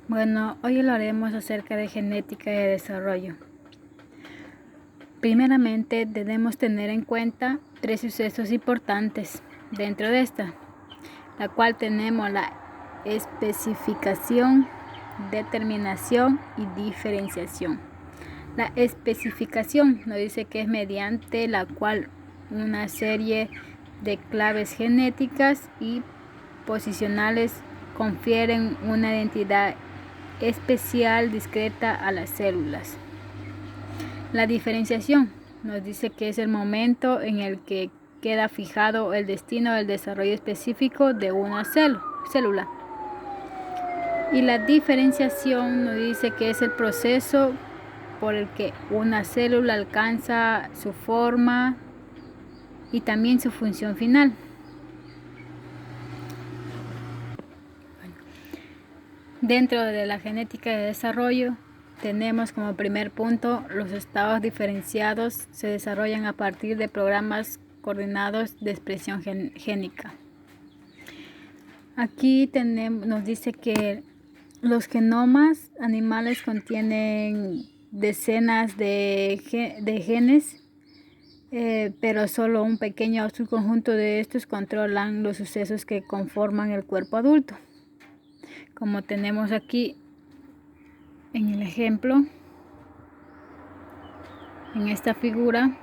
Bueno, hoy hablaremos acerca de genética y de desarrollo. Primeramente, debemos tener en cuenta tres sucesos importantes dentro de esta, la cual tenemos la especificación, determinación y diferenciación. La especificación nos dice que es mediante la cual una serie de claves genéticas y posicionales confieren una identidad especial discreta a las células. La diferenciación nos dice que es el momento en el que queda fijado el destino del desarrollo específico de una célula. Y la diferenciación nos dice que es el proceso por el que una célula alcanza su forma y también su función final. Dentro de la genética de desarrollo tenemos como primer punto los estados diferenciados se desarrollan a partir de programas coordinados de expresión génica. Aquí nos dice que los genomas animales contienen decenas de genes, pero solo un pequeño subconjunto de estos controlan los sucesos que conforman el cuerpo adulto. Como tenemos aquí en el ejemplo, en esta figura,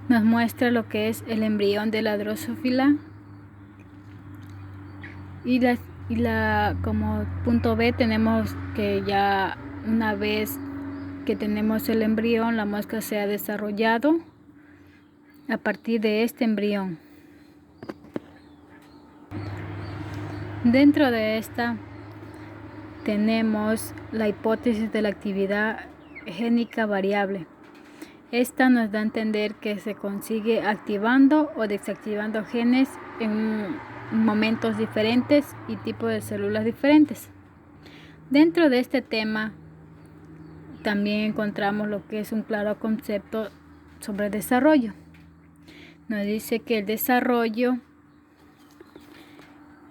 nos muestra lo que es el embrión de la Drosophila y como punto B tenemos que ya una vez que tenemos el embrión, la muestra se ha desarrollado a partir de este embrión. Dentro de esta tenemos la hipótesis de la actividad génica variable. Esta nos da a entender que se consigue activando o desactivando genes en momentos diferentes y tipos de células diferentes. Dentro de este tema también encontramos lo que es un claro concepto sobre desarrollo. Nos dice que el desarrollo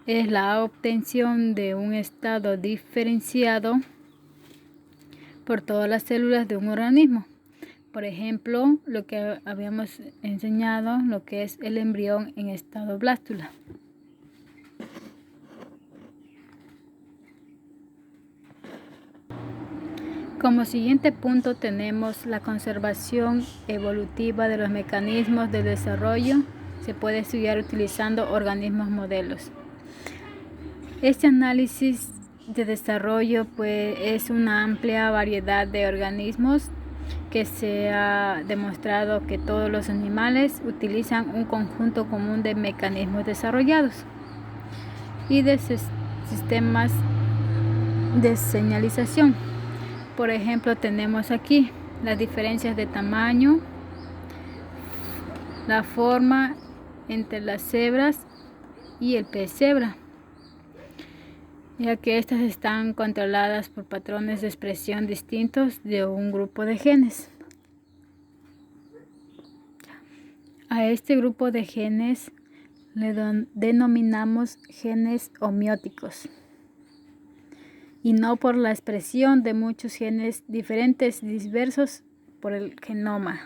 es la obtención de un estado diferenciado por todas las células de un organismo. Por ejemplo, lo que habíamos enseñado, lo que es el embrión en estado blástula. Como siguiente punto tenemos la conservación evolutiva de los mecanismos de desarrollo. Se puede estudiar utilizando organismos modelos. Este análisis de desarrollo es una amplia variedad de organismos que se ha demostrado que todos los animales utilizan un conjunto común de mecanismos desarrollados y de sistemas de señalización. Por ejemplo, tenemos aquí las diferencias de tamaño, la forma entre las cebras y el pez cebra, ya que estas están controladas por patrones de expresión distintos de un grupo de genes. A este grupo de genes le denominamos genes homeóticos, y no por la expresión de muchos genes diferentes dispersos por el genoma.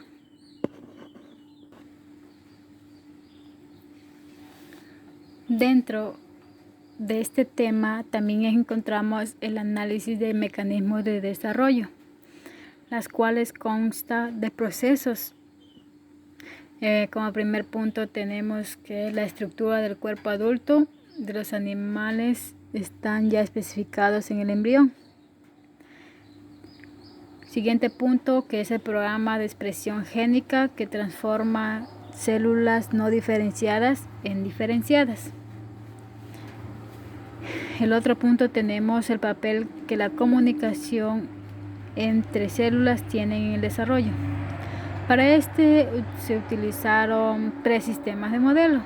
Dentro de este tema también encontramos el análisis de mecanismos de desarrollo, las cuales consta de procesos. Como primer punto tenemos que la estructura del cuerpo adulto de los animales están ya especificados en el embrión. Siguiente punto, que es el programa de expresión génica que transforma células no diferenciadas en diferenciadas. El otro punto tenemos el papel que la comunicación entre células tiene en el desarrollo. Para este se utilizaron tres sistemas de modelo,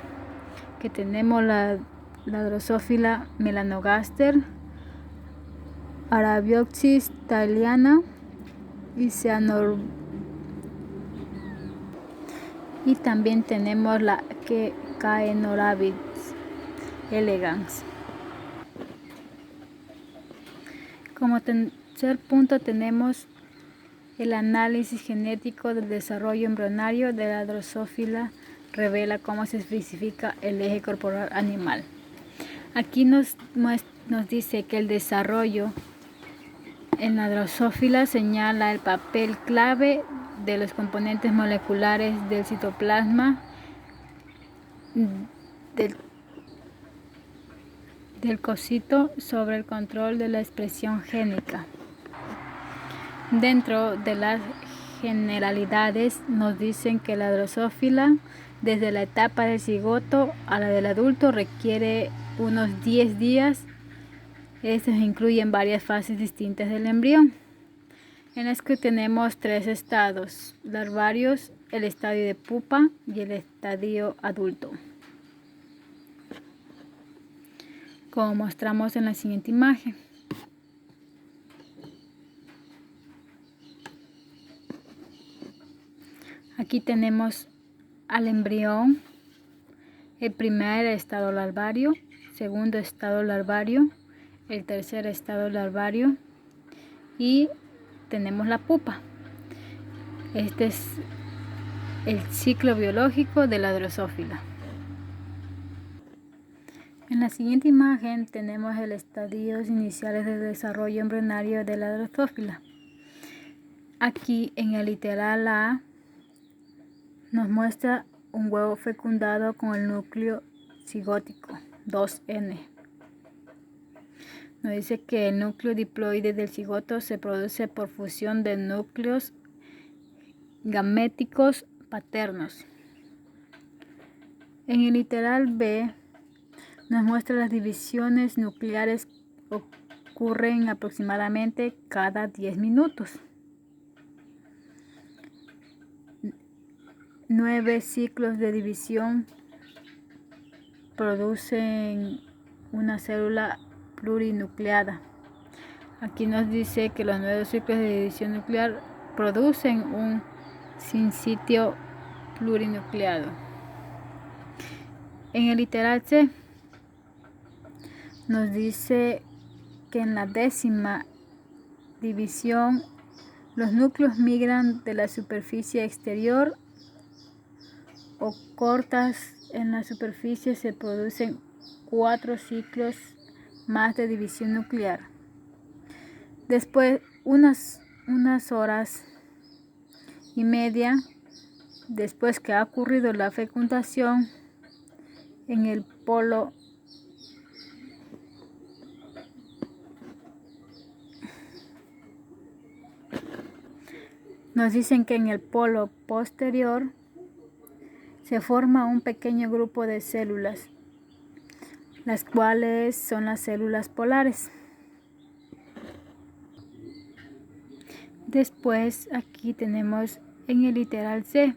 que tenemos la Drosophila melanogaster, Arabioxis thaliana y Y también tenemos la Caenorhabditis elegans. Como tercer punto tenemos el análisis genético del desarrollo embrionario de la Drosophila revela cómo se especifica el eje corporal animal. Aquí nos dice que el desarrollo en la Drosophila señala el papel clave de los componentes moleculares del citoplasma del cocito sobre el control de la expresión génica. Dentro de las generalidades nos dicen que la Drosophila desde la etapa del cigoto a la del adulto requiere unos 10 días. Estos incluyen varias fases distintas del embrión, en las que tenemos 3 estados larvarios, el estadio de pupa y el estadio adulto, como mostramos en la siguiente imagen. Aquí tenemos al embrión, el primer estado larvario, segundo estado larvario, el tercer estado larvario y tenemos la pupa. Este es el ciclo biológico de la Drosophila. En la siguiente imagen tenemos los estadios iniciales del desarrollo embrionario de la Drosophila. Aquí en el literal A nos muestra un huevo fecundado con el núcleo cigótico 2N. Nos dice que el núcleo diploide del cigoto se produce por fusión de núcleos gaméticos paternos. En el literal B nos muestra las divisiones nucleares ocurren aproximadamente cada 10 minutos. 9 ciclos de división producen una célula plurinucleada. Aquí nos dice que los 9 ciclos de división nuclear producen un sincitio plurinucleado. En el literal C nos dice que en la 10ª división los núcleos migran de la superficie exterior o cortas en la superficie. Se producen 4 ciclos más de división nuclear. Después, unas horas y media después que ha ocurrido la fecundación, en el polo nos dicen que en el polo posterior se forma un pequeño grupo de células, las cuales son las células polares. Después aquí tenemos en el literal C,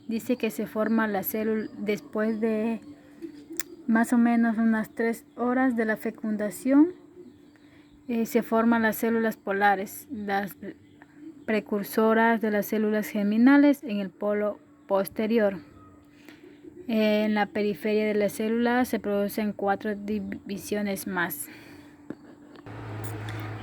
dice que se forma la célula después de más o menos unas 3 horas de la fecundación. Se forman las células polares, las precursoras de las células germinales en el polo posterior. En la periferia de la célula se producen 4 divisiones más.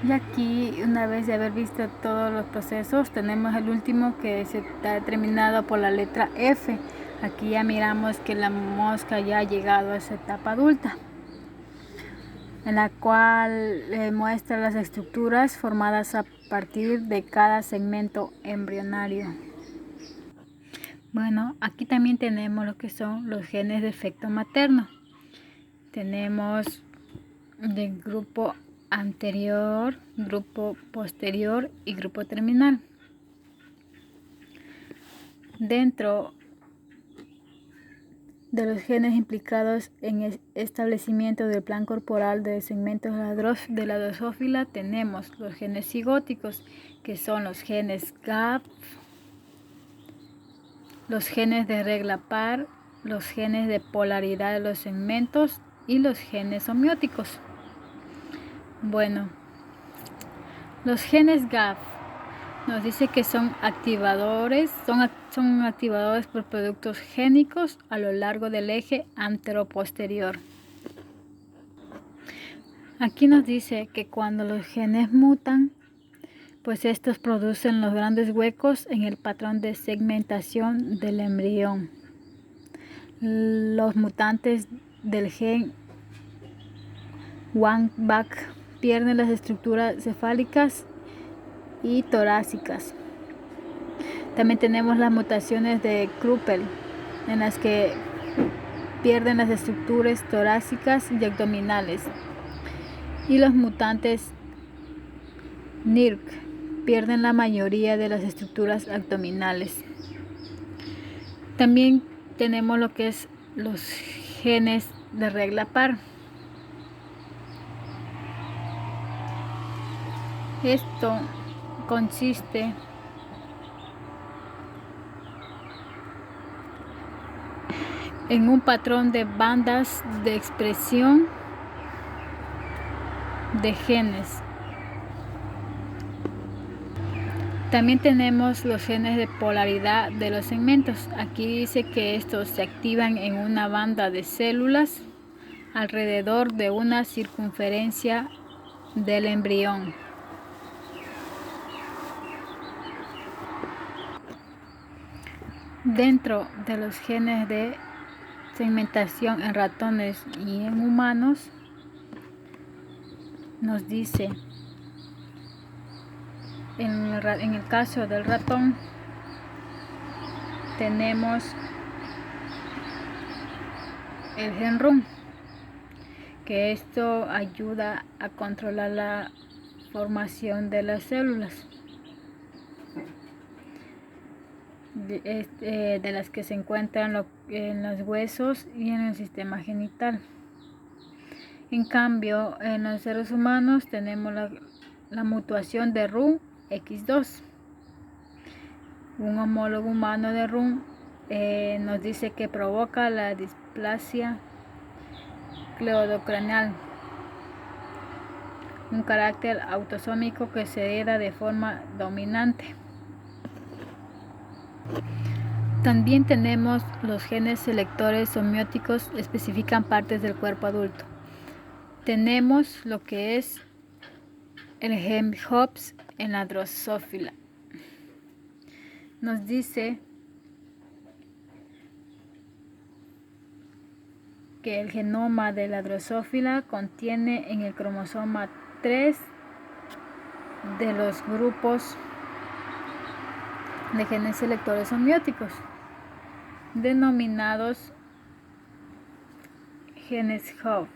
Y aquí, una vez de haber visto todos los procesos, tenemos el último que está determinado por la letra F. Aquí ya miramos que la mosca ya ha llegado a esa etapa adulta, en la cual muestra las estructuras formadas a partir de cada segmento embrionario. Bueno, aquí también tenemos lo que son los genes de efecto materno. Tenemos del grupo anterior, grupo posterior y grupo terminal. Dentro de los genes implicados en el establecimiento del plan corporal de segmentos de la Drosophila tenemos los genes cigóticos, que son los genes GAP, los genes de regla par, los genes de polaridad de los segmentos y los genes homeóticos. Bueno, los genes GAP Nos dice que son activadores por productos génicos a lo largo del eje anteroposterior. Aquí nos dice que cuando los genes mutan, pues estos producen los grandes huecos en el patrón de segmentación del embrión. Los mutantes del gen Wang-Back pierden las estructuras cefálicas y torácicas. También tenemos las mutaciones de Krüppel, en las que pierden las estructuras torácicas y abdominales. Y los mutantes NIRC pierden la mayoría de las estructuras abdominales. También tenemos lo que es los genes de regla par. Esto consiste en un patrón de bandas de expresión de genes. También tenemos los genes de polaridad de los segmentos. Aquí dice que estos se activan en una banda de células alrededor de una circunferencia del embrión. Dentro de los genes de segmentación en ratones y en humanos, nos dice, en el caso del ratón, tenemos el gen RUN, que esto ayuda a controlar la formación de las células, de las que se encuentran en los huesos y en el sistema genital. En cambio, en los seres humanos tenemos la mutación de RUNX2. Un homólogo humano de RUN nos dice que provoca la displasia cleidocranial, un carácter autosómico que se hereda de forma dominante. También tenemos los genes selectores somióticos, especifican partes del cuerpo adulto. Tenemos lo que es el gen Hobbs en la drosófila. Nos dice que el genoma de la drosófila contiene en el cromosoma 3 de los grupos de genes selectores somióticos, denominados genes Hobbs,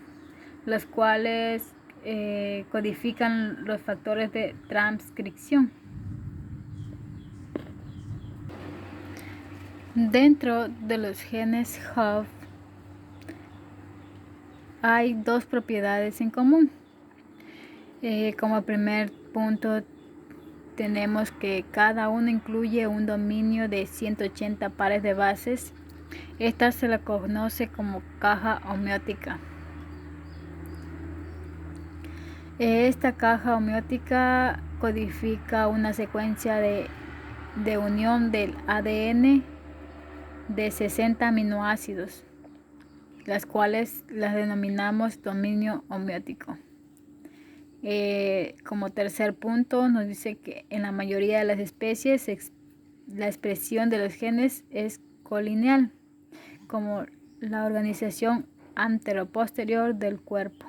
los cuales codifican los factores de transcripción. Dentro de los genes Hobbs hay dos propiedades en común. Como primer punto, tenemos que cada uno incluye un dominio de 180 pares de bases. Esta se la conoce como caja homeótica. Esta caja homeótica codifica una secuencia de unión del ADN de 60 aminoácidos, las cuales las denominamos dominio homeótico. Como tercer punto, nos dice que en la mayoría de las especies la expresión de los genes es colineal, como la organización anteroposterior del cuerpo.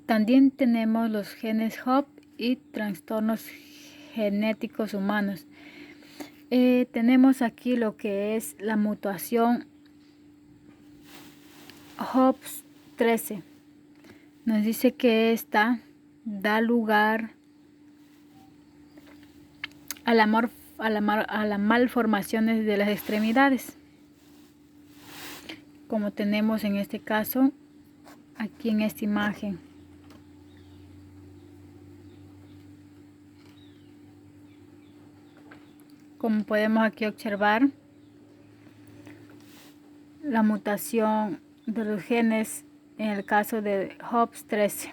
También tenemos los genes Hobbs y trastornos genéticos humanos. Tenemos aquí lo que es la mutación Hobbs 13. Nos dice que esta da lugar a las malformaciones de las extremidades, como tenemos en este caso aquí en esta imagen. Como podemos aquí observar, la mutación de los genes en el caso de Hobbs 13.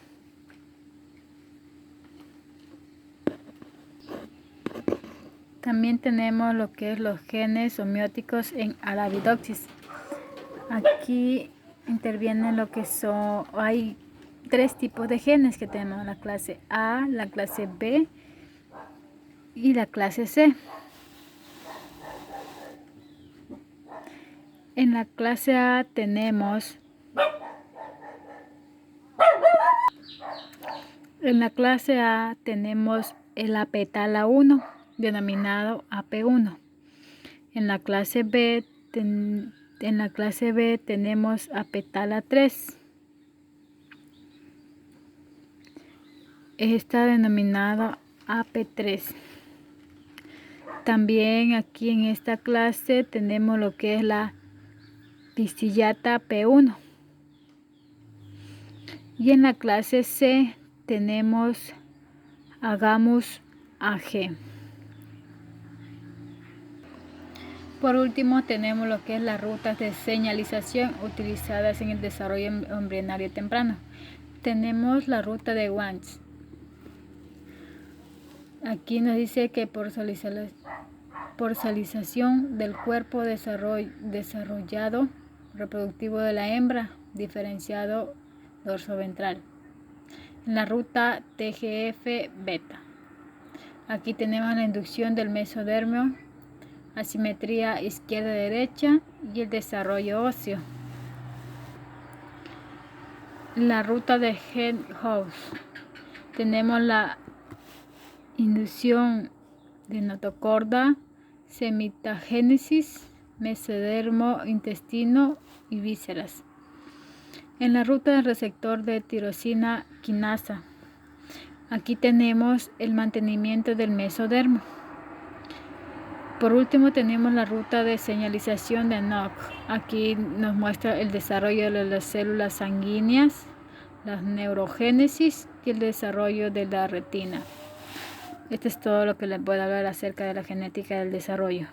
También tenemos lo que es los genes homeóticos en Arabidopsis. Aquí intervienen lo que son, hay 3 tipos de genes que tenemos: la clase A, la clase B y la clase C. En la clase A tenemos el apetala 1, denominado AP1. En la clase B tenemos apetala 3. Está denominado AP3. También aquí en esta clase tenemos lo que es la pistillata P1. Y en la clase C tenemos Agamus AG. Por último tenemos lo que es las rutas de señalización utilizadas en el desarrollo embrionario temprano. Tenemos la ruta de Wunsch. Aquí nos dice que por socialización del cuerpo desarrollado reproductivo de la hembra, diferenciado dorsoventral. En la ruta TGF-beta. Aquí tenemos la inducción del mesodermo, asimetría izquierda-derecha y el desarrollo óseo. La ruta de Helmholtz. Tenemos la inducción de notocorda, semitagénesis, mesodermo, intestino y vísceras. En la ruta del receptor de tirosina quinasa, aquí tenemos el mantenimiento del mesodermo. Por último tenemos la ruta de señalización de NOC. Aquí nos muestra el desarrollo de las células sanguíneas, la neurogénesis y el desarrollo de la retina. Esto es todo lo que les puedo hablar acerca de la genética del desarrollo.